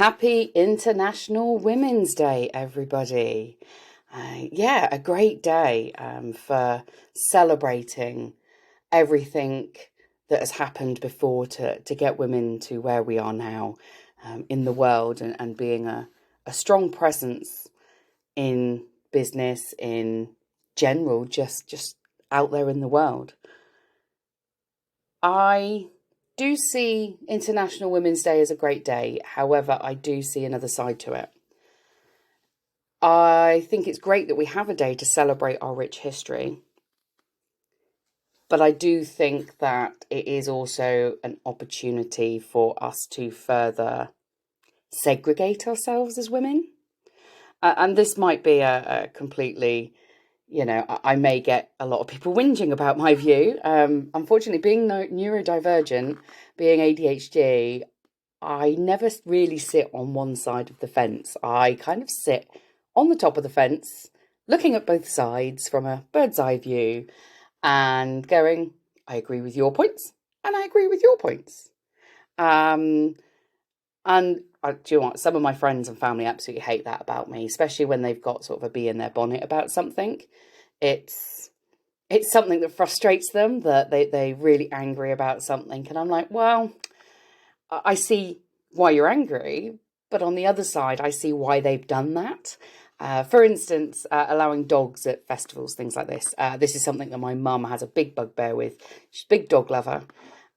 Happy International Women's Day, everybody. Yeah, a great day for celebrating everything that has happened before to get women to where we are now in the world and being a strong presence in business, in general, just out there in the world. I do see International Women's Day as a great day. However, I do see another side to it. I think it's great that we have a day to celebrate our rich history. But I do think that it is also an opportunity for us to further segregate ourselves as women. And this might be a completely, I may get a lot of people whinging about my view. Unfortunately, being neurodivergent, being ADHD, I never really sit on one side of the fence. I kind of sit on the top of the fence, looking at both sides from a bird's eye view and going, I agree with your points and I agree with your points. And do you know what? Some of my friends and family absolutely hate that about me, especially when they've got sort of a bee in their bonnet about something. It's something that frustrates them, that they're really angry about something. And I'm like, well, I see why you're angry, but on the other side, I see why they've done that. For instance, allowing dogs at festivals, things like this. This is something that my mum has a big bugbear with. She's a big dog lover,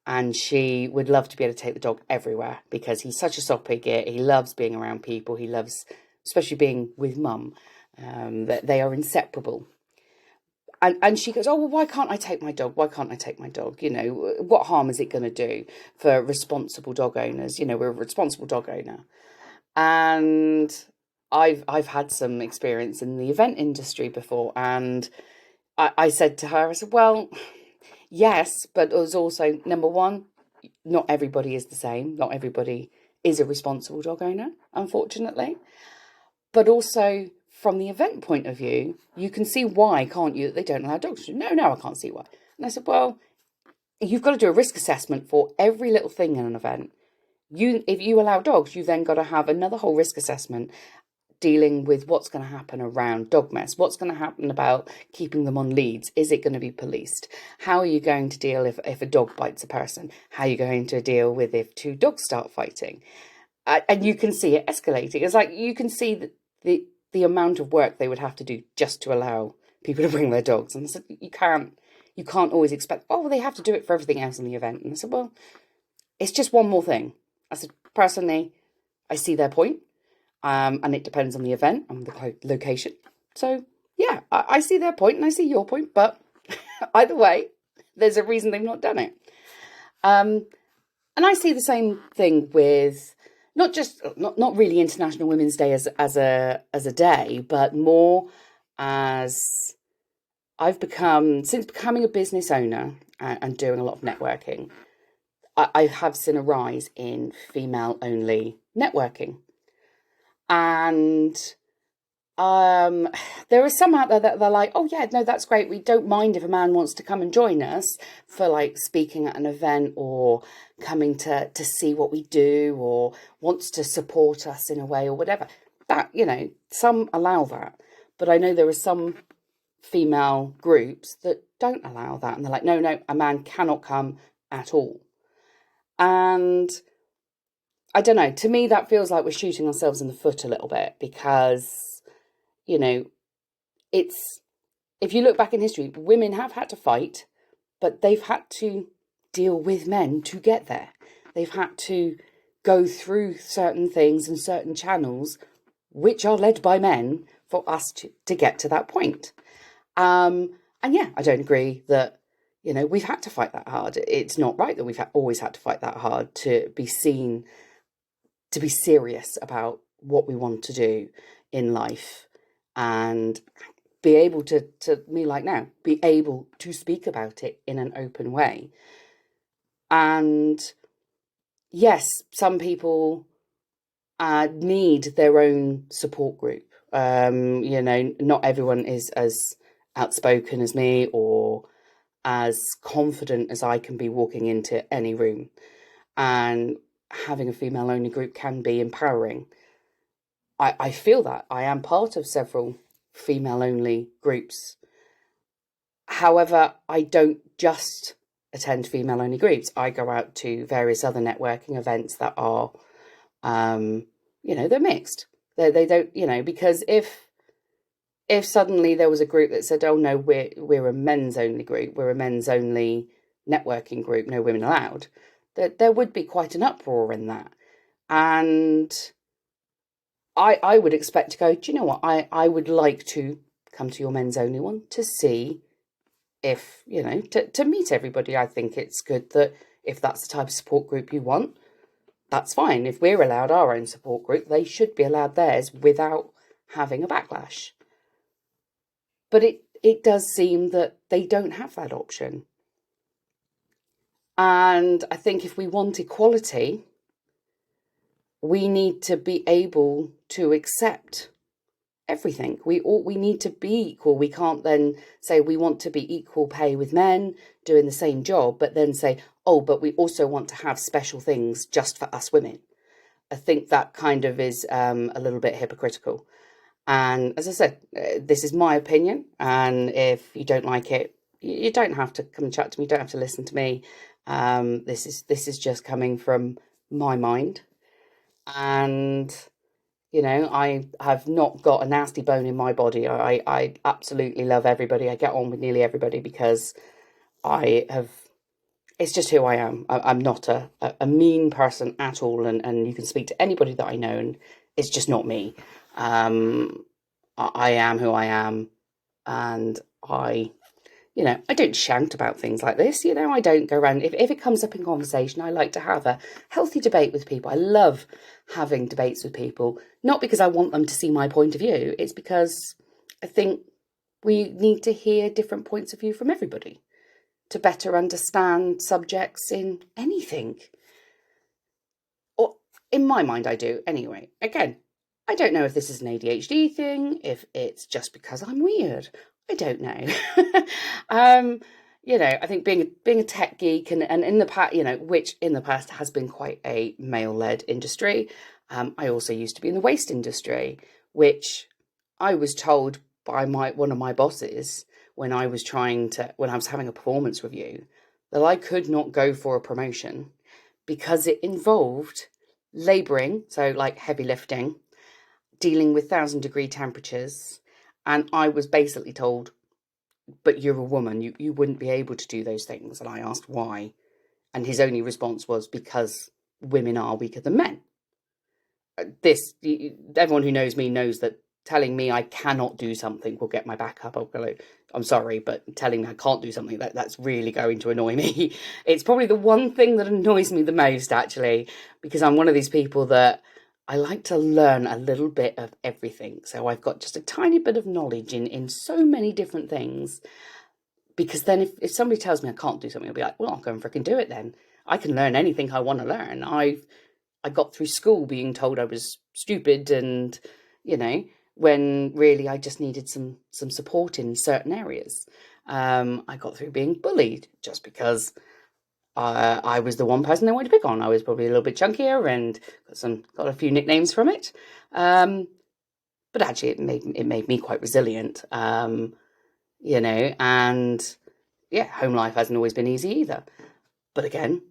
and she would love to be able to take the dog everywhere because he's such a soft git. He loves being around people. He loves, especially being with mum, that they are inseparable. And she goes, oh, well, why can't I take my dog? Why can't I take my dog? You know, what harm is it going to do for responsible dog owners? You know, we're a responsible dog owner. And I've had some experience in the event industry before. And I said to her, I said, well, yes, but it was also, number one, not everybody is the same. Not everybody is a responsible dog owner, unfortunately. But also, from the event point of view, you can see why, can't you, that they don't allow dogs. No, I can't see why. And I said, well, you've got to do a risk assessment for every little thing in an event. If you allow dogs, you've then got to have another whole risk assessment dealing with what's going to happen around dog mess, what's going to happen about keeping them on leads. Is it going to be policed? How are you going to deal if a dog bites a person? How are you going to deal with if two dogs start fighting? And you can see it escalating. It's like you can see the amount of work they would have to do just to allow people to bring their dogs. And I said, you can't always expect, oh, well, they have to do it for everything else in the event. And I said, well, it's just one more thing. I said, personally, I see their point. And it depends on the event and the location. So, yeah, I see their point and I see your point. But either way, there's a reason they've not done it. And I see the same thing with not really International Women's Day as a day, but more as I've become, since becoming a business owner and doing a lot of networking, I have seen a rise in female-only networking. And there are some out there that they're like, oh yeah, no, that's great. We don't mind if a man wants to come and join us for like speaking at an event or coming to see what we do or wants to support us in a way or whatever. That, some allow that. But I know there are some female groups that don't allow that. And they're like, no, a man cannot come at all. And I don't know, to me, that feels like we're shooting ourselves in the foot a little bit because, it's, if you look back in history, women have had to fight, but they've had to deal with men to get there. They've had to go through certain things and certain channels, which are led by men for us to get to that point. And yeah, I don't agree that, we've had to fight that hard. It's not right that we've always had to fight that hard to be seen, to be serious about what we want to do in life and be able to me like now, be able to speak about it in an open way. And yes, some people need their own support group. Not everyone is as outspoken as me or as confident as I can be walking into any room. And having a female only group can be empowering. I feel that. I am part of several female only groups. However, I don't just attend female only groups. I go out to various other networking events that are, they're mixed. They don't, because if suddenly there was a group that said, oh no, we're a men's only group, we're a men's only networking group, no women allowed, there would be quite an uproar in that. And I would expect to go, do you know what, I would like to come to your men's only one to see if, to meet everybody. I think it's good that if that's the type of support group you want, that's fine. If we're allowed our own support group, they should be allowed theirs without having a backlash. But it does seem that they don't have that option. And I think if we want equality, we need to be able to accept everything. We need to be equal. We can't then say we want to be equal pay with men doing the same job, but then say, oh, but we also want to have special things just for us women. I think that kind of is a little bit hypocritical. And as I said, this is my opinion. And if you don't like it, you don't have to come and chat to me. You don't have to listen to me. This is just coming from my mind. And I have not got a nasty bone in my body. I absolutely love everybody. I get on with nearly everybody because it's just who I am. I'm not a mean person at all. And you can speak to anybody that I know and it's just not me. I am who I am. And I don't shout about things like this. I don't go around. If it comes up in conversation, I like to have a healthy debate with people. I love having debates with people, not because I want them to see my point of view. It's because I think we need to hear different points of view from everybody to better understand subjects in anything. Or in my mind, I do anyway. Again, I don't know if this is an ADHD thing, if it's just because I'm weird. I don't know. I think being a tech geek and in the past, which in the past has been quite a male-led industry. I also used to be in the waste industry, which I was told by one of my bosses when I was having a performance review, that I could not go for a promotion because it involved labouring, so like heavy lifting, dealing with 1,000-degree temperatures. And I was basically told, but you're a woman, you wouldn't be able to do those things. And I asked why. And his only response was, because women are weaker than men. Everyone who knows me knows that telling me I cannot do something will get my back up. I'm sorry, but telling me I can't do something, that's really going to annoy me. It's probably the one thing that annoys me the most, actually, because I'm one of these people that I like to learn a little bit of everything. So I've got just a tiny bit of knowledge in so many different things. Because then if somebody tells me I can't do something, I'll be like, well, I'll go and freaking do it then. I can learn anything I want to learn. I got through school being told I was stupid and, when really I just needed some support in certain areas. I got through being bullied just because I was the one person they wanted to pick on. I was probably a little bit chunkier and got a few nicknames from it. But actually it made me quite resilient. And yeah, home life hasn't always been easy either. But again,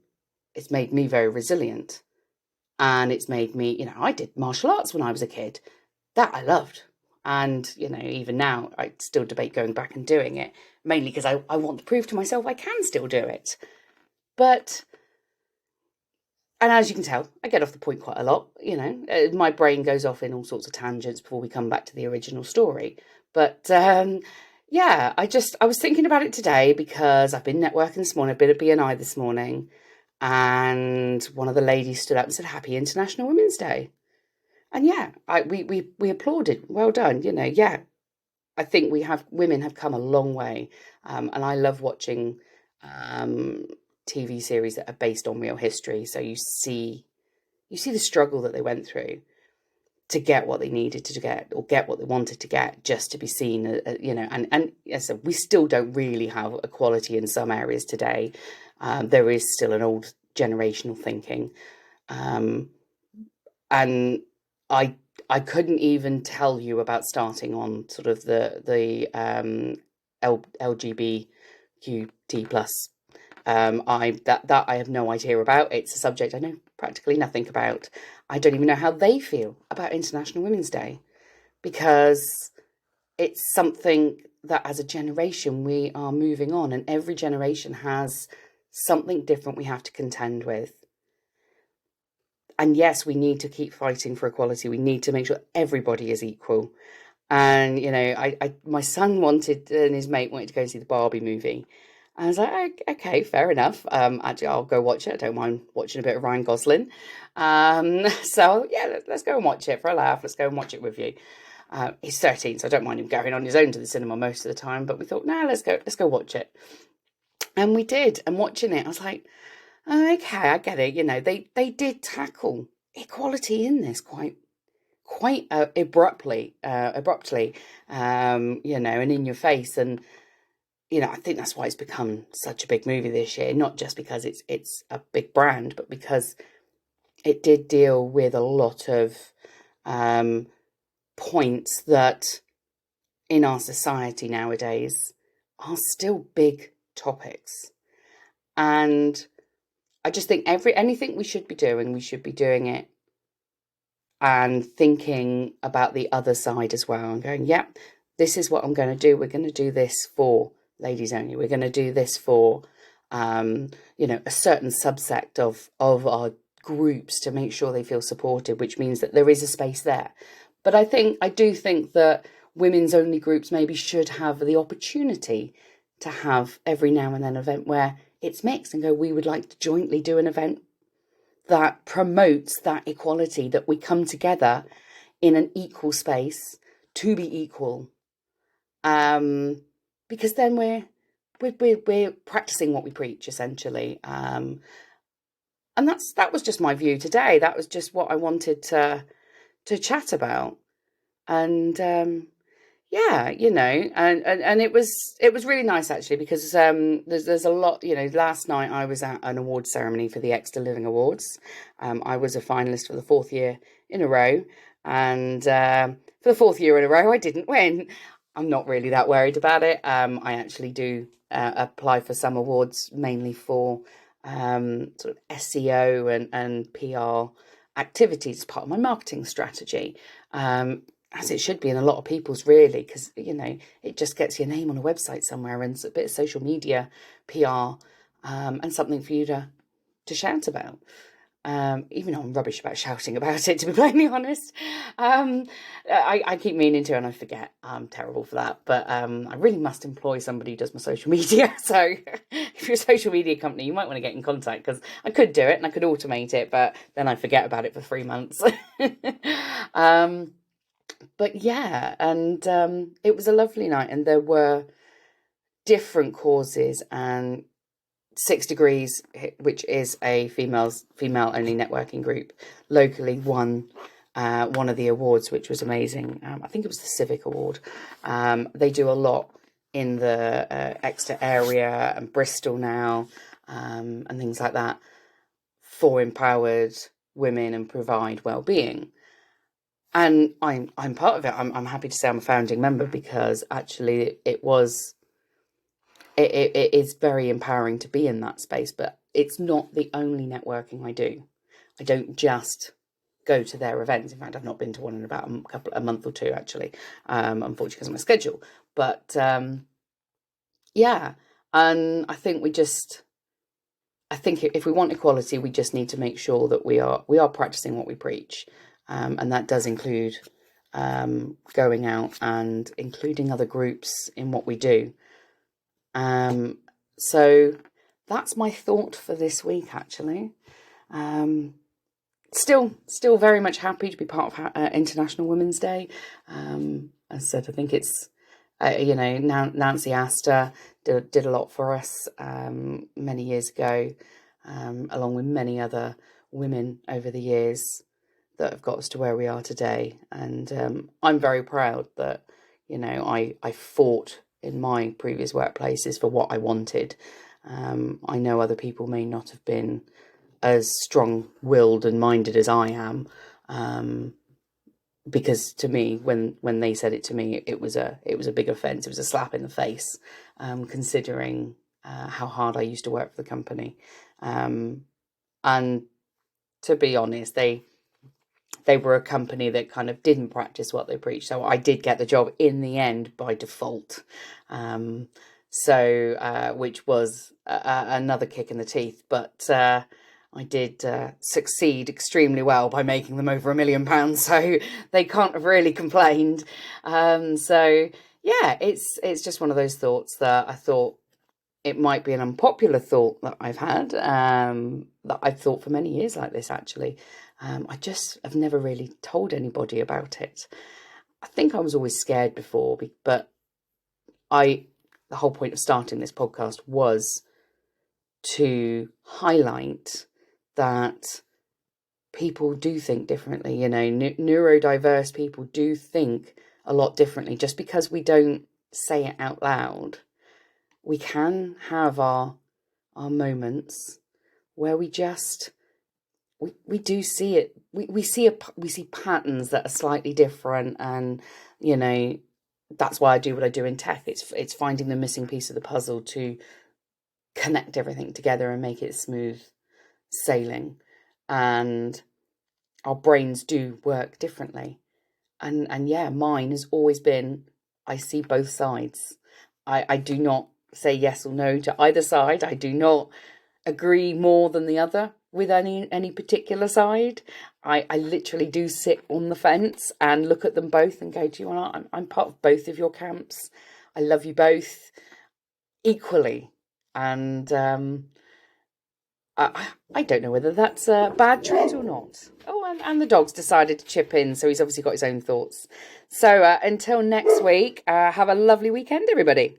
it's made me very resilient. And it's made me, I did martial arts when I was a kid. That I loved. And, even now I still debate going back and doing it, mainly because I want to prove to myself I can still do it. But, and as you can tell, I get off the point quite a lot, my brain goes off in all sorts of tangents before we come back to the original story. But, yeah, I was thinking about it today because I've been networking this morning, I've been at BNI this morning, and one of the ladies stood up and said, Happy International Women's Day. And yeah, we applauded. Well done. Yeah, I think women have come a long way. And I love watching TV series that are based on real history. So you see the struggle that they went through to get what they needed to get or get what they wanted to get, just to be seen, and yes, we still don't really have equality in some areas today. There is still an old generational thinking. Um, and I couldn't even tell you about starting on sort of the LGBTQT plus. That I have no idea about. It's a subject I know practically nothing about. I don't even know how they feel about International Women's Day, because it's something that as a generation we are moving on, and every generation has something different we have to contend with. And yes, we need to keep fighting for equality. We need to make sure everybody is equal. And my son wanted, and his mate wanted to go and see the Barbie movie. I was like, okay, fair enough. Actually, I'll go watch it. I don't mind watching a bit of Ryan Gosling. So yeah, let's go and watch it for a laugh. Let's go and watch it with you. He's 13, so I don't mind him going on his own to the cinema most of the time. But we thought, no, let's go watch it. And we did. And watching it, I was like, oh, okay, I get it. They did tackle equality in this quite abruptly, and in your face. And I think that's why it's become such a big movie this year. Not just because it's a big brand, but because it did deal with a lot of points that in our society nowadays are still big topics. And I just think anything we should be doing it and thinking about the other side as well, and going, yeah, this is what I'm going to do. We're going to do this for ladies only. We're going to do this for, a certain subsect of our groups to make sure they feel supported, which means that there is a space there. But I do think that women's only groups maybe should have the opportunity to have every now and then an event where it's mixed and go, we would like to jointly do an event that promotes that equality, that we come together in an equal space to be equal. Because then we're practicing what we preach, essentially. And that was just my view today. That was just what I wanted to chat about. And yeah, and it was really nice actually, because there's a lot. Last night I was at an award ceremony for the Exeter Living Awards. I was a finalist for the 4th year in a row, and for the 4th year in a row I didn't win. I'm not really that worried about it. I actually do apply for some awards mainly for sort of SEO and PR activities as part of my marketing strategy. As it should be in a lot of people's, really, because, it just gets your name on a website somewhere and it's a bit of social media PR, and something for you to shout about. Even though I'm rubbish about shouting about it, to be plainly honest. I keep meaning to and I forget. I'm terrible for that. But I really must employ somebody who does my social media. So if you're a social media company, you might want to get in contact, because I could do it and I could automate it, but then I forget about it for 3 months. But yeah, and it was a lovely night, and there were different causes, and 6 Degrees, which is a female only networking group, locally won one of the awards, which was amazing. I think it was the Civic Award. They do a lot in the Exeter area and Bristol now, and things like that, for empowered women and provide well-being. And I'm part of it. I'm happy to say I'm a founding member, because actually it is very empowering to be in that space. But it's not the only networking I do. I don't just go to their events. In fact, I've not been to one in about a month or two, actually, unfortunately, because of my schedule. But yeah, and I think if we want equality, we just need to make sure that we are practicing what we preach. And that does include going out and including other groups in what we do. So that's my thought for this week, actually. Still very much happy to be part of International Women's Day. As I said, I think it's, Nancy Astor did a lot for us many years ago, along with many other women over the years that have got us to where we are today. And I'm very proud that, I fought in my previous workplaces for what I wanted. I know other people may not have been as strong-willed and minded as I am. Because to me, when they said it to me, it was a big offence. It was a slap in the face, considering how hard I used to work for the company. And to be honest, they were a company that kind of didn't practice what they preached. So I did get the job in the end by default. Which was another kick in the teeth, but I did succeed extremely well by making them over £1 million, so they can't have really complained. So yeah, it's just one of those thoughts that I thought it might be an unpopular thought that I've had, that I've thought for many years like this, actually. I just have never really told anybody about it. I think I was always scared before, but the whole point of starting this podcast was to highlight that people do think differently. Neurodiverse people do think a lot differently. Just because we don't say it out loud, we can have our moments where we just we do see it. We see patterns that are slightly different, and that's why I do what I do in tech. It's finding the missing piece of the puzzle to connect everything together and make it smooth sailing. And our brains do work differently. And yeah, mine has always been, I see both sides. I do not say yes or no to either side. I do not agree more than the other with any particular side. I literally do sit on the fence and look at them both and go, do you know what? I'm part of both of your camps. I love you both equally. And I don't know whether that's a bad trait or not. Oh, and the dog's decided to chip in, so he's obviously got his own thoughts. So until next week, have a lovely weekend, everybody.